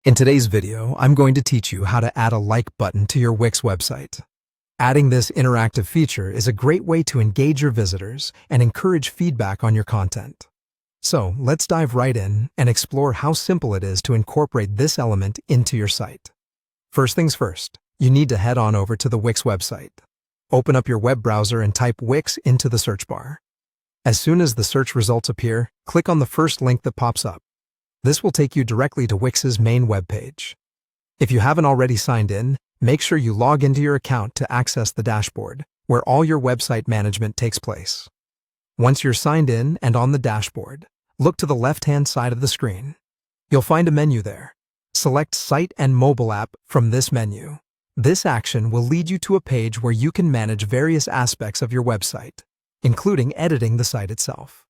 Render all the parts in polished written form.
In today's video, I'm going to teach you how to add a like button to your Wix website. Adding this interactive feature is a great way to engage your visitors and encourage feedback on your content. So let's dive right in and explore how simple it is to incorporate this element into your site. First things first, you need to head on over to the Wix website. Open up your web browser and type Wix into the search bar. As soon as the search results appear, click on the first link that pops up. This will take you directly to Wix's main webpage. If you haven't already signed in, make sure you log into your account to access the dashboard, where all your website management takes place. Once you're signed in and on the dashboard, look to the left-hand side of the screen. You'll find a menu there. Select Site and Mobile App from this menu. This action will lead you to a page where you can manage various aspects of your website, including editing the site itself.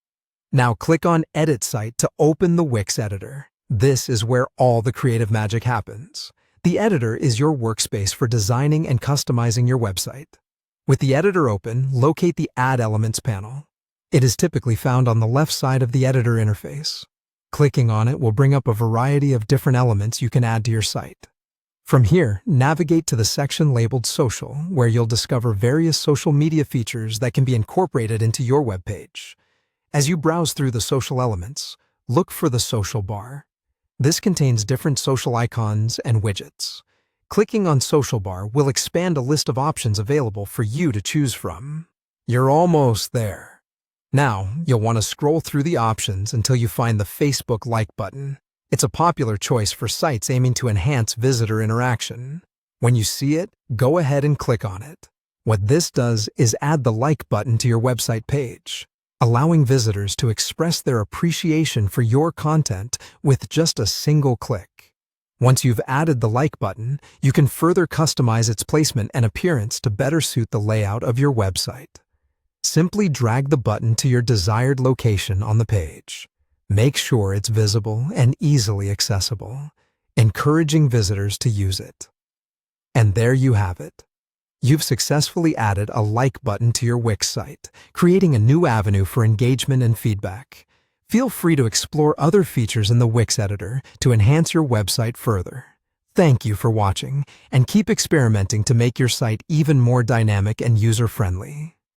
Now click on Edit Site to open the Wix editor. This is where all the creative magic happens. The editor is your workspace for designing and customizing your website. With the editor open, locate the Add Elements panel. It is typically found on the left side of the editor interface. Clicking on it will bring up a variety of different elements you can add to your site. From here, navigate to the section labeled Social, where you'll discover various social media features that can be incorporated into your web page. As you browse through the social elements, look for the social bar. This contains different social icons and widgets. Clicking on Social Bar will expand a list of options available for you to choose from. You're almost there. Now, you'll want to scroll through the options until you find the Facebook Like button. It's a popular choice for sites aiming to enhance visitor interaction. When you see it, go ahead and click on it. What this does is add the like button to your website page, allowing visitors to express their appreciation for your content with just a single click. Once you've added the like button, you can further customize its placement and appearance to better suit the layout of your website. Simply drag the button to your desired location on the page. Make sure it's visible and easily accessible, encouraging visitors to use it. And there you have it. You've successfully added a like button to your Wix site, creating a new avenue for engagement and feedback. Feel free to explore other features in the Wix editor to enhance your website further. Thank you for watching, and keep experimenting to make your site even more dynamic and user-friendly.